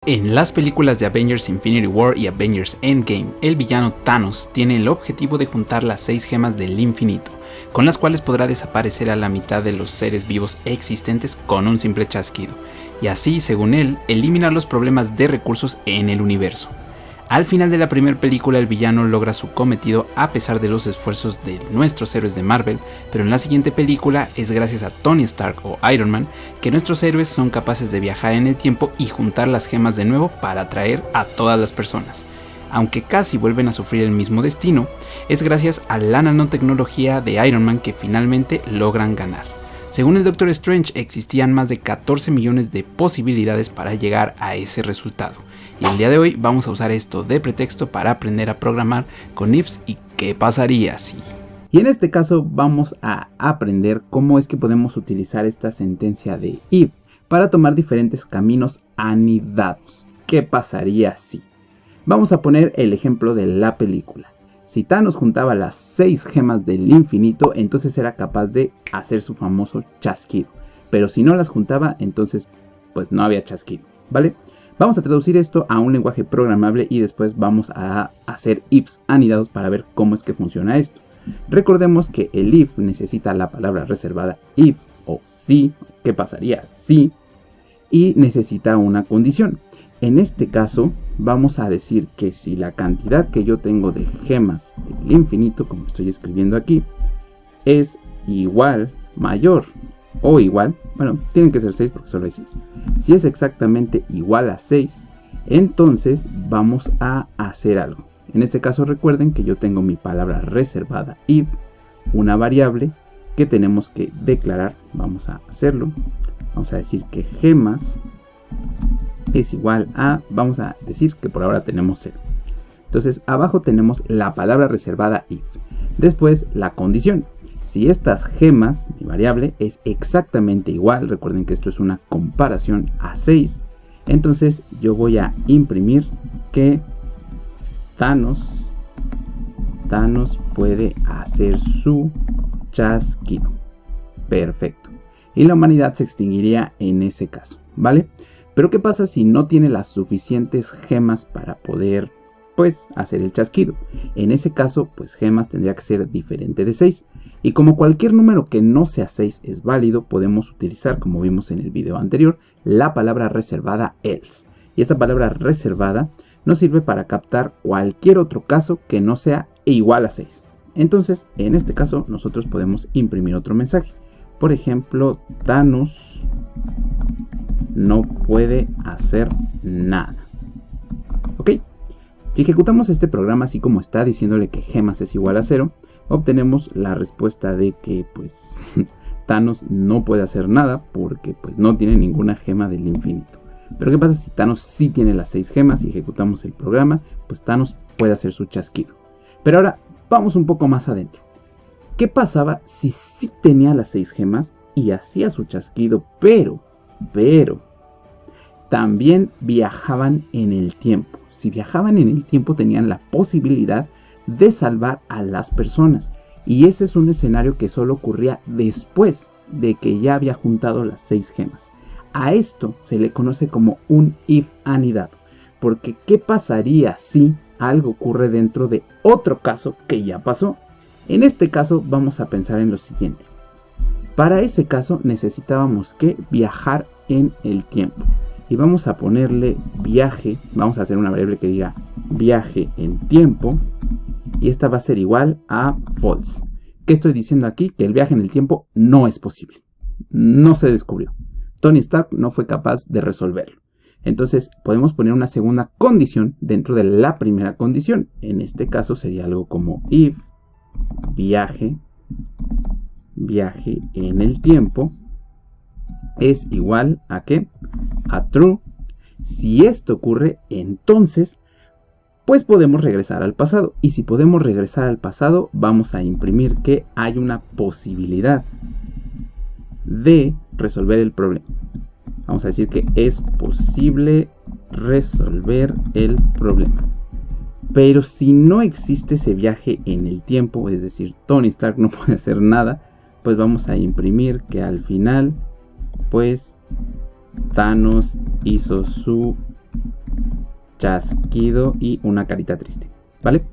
En las películas de Avengers Infinity War y Avengers Endgame, el villano Thanos tiene el objetivo de juntar las 6 gemas del infinito, con las cuales podrá desaparecer a la mitad de los seres vivos existentes con un simple chasquido, y así, según él, eliminar los problemas de recursos en el universo. Al final de la primera película, el villano logra su cometido a pesar de los esfuerzos de nuestros héroes de Marvel, pero en la siguiente película es gracias a Tony Stark o Iron Man que nuestros héroes son capaces de viajar en el tiempo y juntar las gemas de nuevo para atraer a todas las personas. Aunque casi vuelven a sufrir el mismo destino, es gracias a la nanotecnología de Iron Man que finalmente logran ganar. Según el Doctor Strange, existían más de 14 millones de posibilidades para llegar a ese resultado. Y el día de hoy vamos a usar esto de pretexto para aprender a programar con ifs y qué pasaría si. Y en este caso vamos a aprender cómo es que podemos utilizar esta sentencia de if para tomar diferentes caminos anidados. ¿Qué pasaría si? Vamos a poner el ejemplo de la película. Si Thanos juntaba las 6 gemas del infinito, entonces era capaz de hacer su famoso chasquido. Pero si no las juntaba, entonces pues no había chasquido, ¿vale? Vamos a traducir esto a un lenguaje programable y después vamos a hacer ifs anidados para ver cómo es que funciona esto. Recordemos que el if necesita la palabra reservada if o si, ¿qué pasaría si? Y necesita una condición. En este caso vamos a decir que si la cantidad que yo tengo de gemas del infinito, como estoy escribiendo aquí, es igual, mayor o igual, bueno, tienen que ser 6 porque solo hay 6. Si es exactamente igual a 6, entonces vamos a hacer algo. En este caso recuerden que yo tengo mi palabra reservada if, una variable que tenemos que declarar. Vamos a hacerlo. Vamos a decir que gemas es igual a, vamos a decir que por ahora tenemos 0. Entonces abajo tenemos la palabra reservada if. Después la condición. Si estas gemas, mi variable, es exactamente igual, recuerden que esto es una comparación a 6, entonces yo voy a imprimir que Thanos puede hacer su chasquido. Perfecto. Y la humanidad se extinguiría en ese caso, ¿vale? Pero ¿qué pasa si no tiene las suficientes gemas para poder, pues, hacer el chasquido? En ese caso, pues gemas tendría que ser diferente de 6. Y como cualquier número que no sea 6 es válido, podemos utilizar, como vimos en el video anterior, la palabra reservada else. Y esta palabra reservada nos sirve para captar cualquier otro caso que no sea igual a 6. Entonces, en este caso, nosotros podemos imprimir otro mensaje. Por ejemplo, Thanos no puede hacer nada. ¿Ok? Si ejecutamos este programa así como está, diciéndole que gemas es igual a 0, obtenemos la respuesta de que pues Thanos no puede hacer nada porque pues no tiene ninguna gema del infinito. Pero ¿qué pasa si Thanos sí tiene las 6 gemas y ejecutamos el programa? Pues Thanos puede hacer su chasquido. Pero ahora vamos un poco más adentro. ¿Qué pasaba si sí tenía las 6 gemas y hacía su chasquido, pero también viajaban en el tiempo? Si viajaban en el tiempo tenían la posibilidad de salvar a las personas. Y ese es un escenario que solo ocurría después de que ya había juntado las 6 gemas. A esto se le conoce como un if anidado. Porque ¿qué pasaría si algo ocurre dentro de otro caso que ya pasó? En este caso vamos a pensar en lo siguiente. Para ese caso necesitábamos que viajar en el tiempo. Y vamos a ponerle viaje, vamos a hacer una variable que diga viaje en tiempo. Y esta va a ser igual a false. ¿Qué estoy diciendo aquí? Que el viaje en el tiempo no es posible. No se descubrió. Tony Stark no fue capaz de resolverlo. Entonces podemos poner una segunda condición dentro de la primera condición. En este caso sería algo como if viaje en el tiempo es igual a ¿qué? A true. Si esto ocurre, entonces pues podemos regresar al pasado. Y si podemos regresar al pasado, vamos a imprimir que hay una posibilidad de resolver el problema. Vamos a decir que es posible resolver el problema. Pero si no existe ese viaje en el tiempo, es decir, Tony Stark no puede hacer nada, pues vamos a imprimir que al final, pues Thanos hizo su chasquido y una carita triste, ¿vale?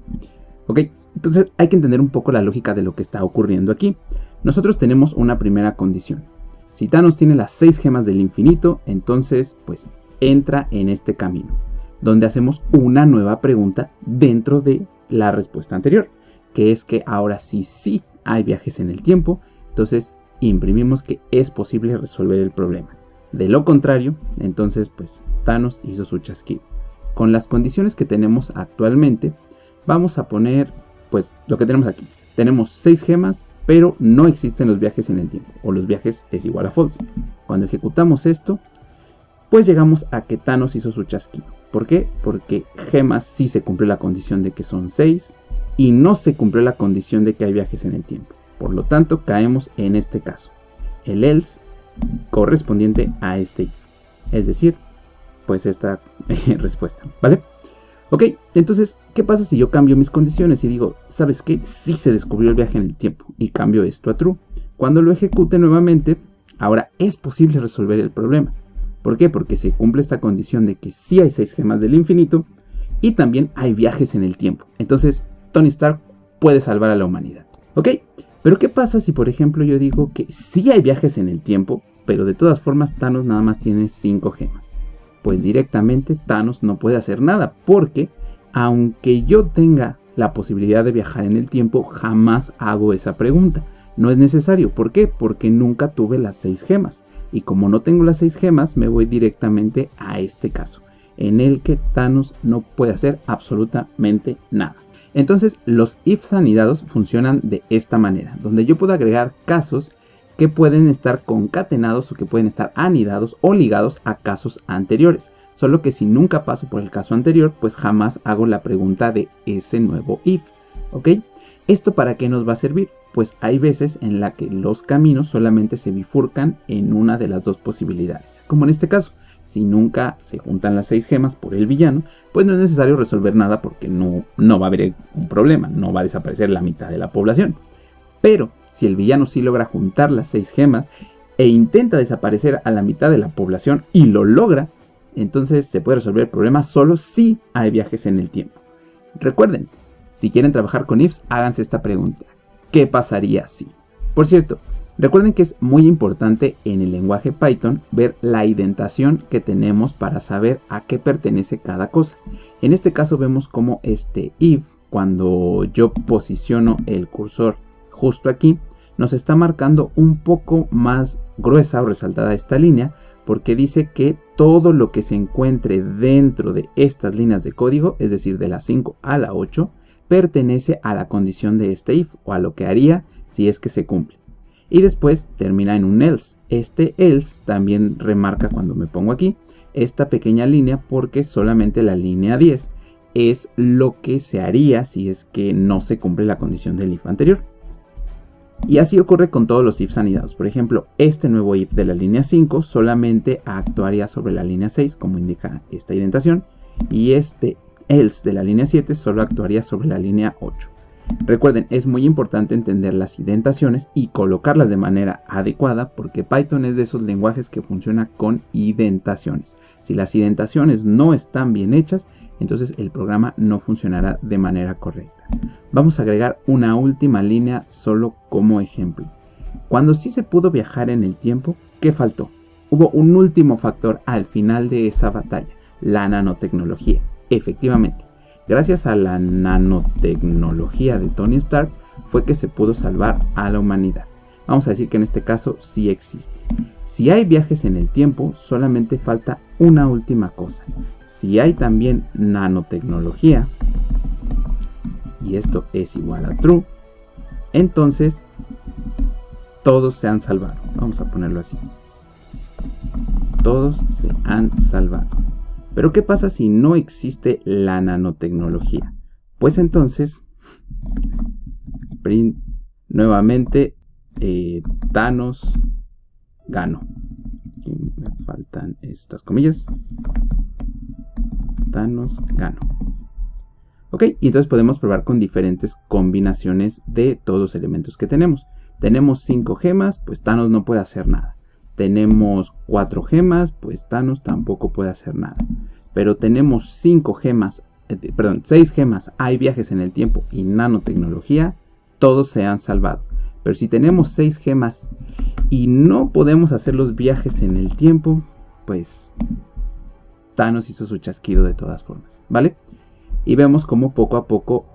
Ok, entonces hay que entender un poco la lógica de lo que está ocurriendo aquí. Nosotros tenemos una primera condición. Si Thanos tiene las 6 gemas del infinito, entonces pues entra en este camino, donde hacemos una nueva pregunta dentro de la respuesta anterior, que es que ahora sí hay viajes en el tiempo, entonces imprimimos que es posible resolver el problema. De lo contrario, entonces pues Thanos hizo su chasquido. Con las condiciones que tenemos actualmente, vamos a poner pues lo que tenemos aquí. Tenemos 6 gemas, pero no existen los viajes en el tiempo, o los viajes es igual a false. Cuando ejecutamos esto, pues llegamos a que Thanos hizo su chasquido. ¿Por qué? Porque gemas sí se cumple la condición de que son 6 y no se cumplió la condición de que hay viajes en el tiempo. Por lo tanto, caemos en este caso, el else correspondiente a este if. Es decir, pues esta respuesta, ¿vale? Ok, entonces, ¿qué pasa si yo cambio mis condiciones y digo, ¿sabes qué? Sí se descubrió el viaje en el tiempo y cambio esto a true. Cuando lo ejecute nuevamente, ahora es posible resolver el problema. ¿Por qué? Porque se cumple esta condición de que sí hay 6 gemas del infinito y también hay viajes en el tiempo. Entonces, Tony Stark puede salvar a la humanidad. ¿Ok? Pero ¿qué pasa si, por ejemplo, yo digo que sí hay viajes en el tiempo, pero de todas formas Thanos nada más tiene 5 gemas? Pues directamente Thanos no puede hacer nada, porque aunque yo tenga la posibilidad de viajar en el tiempo, jamás hago esa pregunta. No es necesario. ¿Por qué? Porque nunca tuve las 6 gemas. Y como no tengo las 6 gemas, me voy directamente a este caso, en el que Thanos no puede hacer absolutamente nada. Entonces los ifs anidados funcionan de esta manera, donde yo puedo agregar casos que pueden estar concatenados o que pueden estar anidados o ligados a casos anteriores. Solo que si nunca paso por el caso anterior, pues jamás hago la pregunta de ese nuevo if. ¿Ok? ¿Esto para qué nos va a servir? Pues hay veces en la que los caminos solamente se bifurcan en una de las dos posibilidades. Como en este caso, si nunca se juntan las 6 gemas por el villano, pues no es necesario resolver nada porque no va a haber un problema, no va a desaparecer la mitad de la población. Pero si el villano sí logra juntar las 6 gemas e intenta desaparecer a la mitad de la población y lo logra, entonces se puede resolver el problema solo si hay viajes en el tiempo. Recuerden, si quieren trabajar con ifs, háganse esta pregunta. ¿Qué pasaría si? Por cierto, recuerden que es muy importante en el lenguaje Python ver la indentación que tenemos para saber a qué pertenece cada cosa. En este caso vemos como este if, cuando yo posiciono el cursor justo aquí, nos está marcando un poco más gruesa o resaltada esta línea, porque dice que todo lo que se encuentre dentro de estas líneas de código, es decir, de la 5 a la 8, pertenece a la condición de este if, o a lo que haría si es que se cumple. Y después termina en un else. Este else también remarca, cuando me pongo aquí, esta pequeña línea, porque solamente la línea 10 es lo que se haría si es que no se cumple la condición del if anterior. Y así ocurre con todos los ifs anidados. Por ejemplo, este nuevo if de la línea 5 solamente actuaría sobre la línea 6, como indica esta indentación, y este else de la línea 7 solo actuaría sobre la línea 8. Recuerden, es muy importante entender las indentaciones y colocarlas de manera adecuada, porque Python es de esos lenguajes que funciona con indentaciones. Si las indentaciones no están bien hechas, entonces el programa no funcionará de manera correcta. Vamos a agregar una última línea solo como ejemplo. Cuando sí se pudo viajar en el tiempo, ¿qué faltó? Hubo un último factor al final de esa batalla, la nanotecnología. Efectivamente, gracias a la nanotecnología de Tony Stark fue que se pudo salvar a la humanidad. Vamos a decir que en este caso sí existe. Si hay viajes en el tiempo, solamente falta una última cosa. Si hay también nanotecnología, y esto es igual a true, entonces todos se han salvado. Vamos a ponerlo así. Todos se han salvado. Pero ¿qué pasa si no existe la nanotecnología? Pues entonces, print nuevamente, Thanos ganó. Aquí me faltan estas comillas. Thanos ganó. Ok, y entonces podemos probar con diferentes combinaciones de todos los elementos que tenemos. Tenemos 5 gemas, pues Thanos no puede hacer nada. Tenemos 4 gemas, pues Thanos tampoco puede hacer nada. pero tenemos 6 gemas, hay viajes en el tiempo y nanotecnología, todos se han salvado. Pero si tenemos 6 gemas y no podemos hacer los viajes en el tiempo, pues Thanos hizo su chasquido de todas formas, ¿vale? Y vemos cómo poco a poco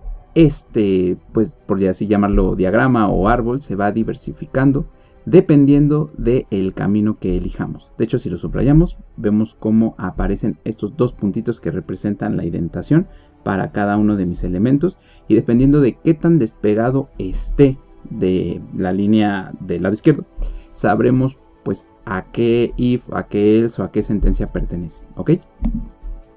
pues por así llamarlo, diagrama o árbol se va diversificando dependiendo del camino que elijamos. De hecho, si lo subrayamos, vemos cómo aparecen estos 2 puntitos que representan la indentación para cada uno de mis elementos, y dependiendo de qué tan despegado esté de la línea del lado izquierdo, sabremos pues a qué if, a qué else o a qué sentencia pertenece, ¿ok?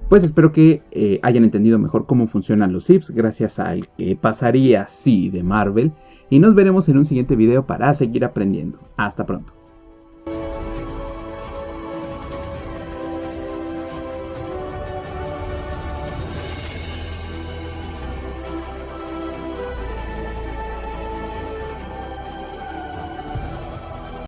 Pues espero que hayan entendido mejor cómo funcionan los ifs gracias al que pasaría si de Marvel, y nos veremos en un siguiente video para seguir aprendiendo. Hasta pronto.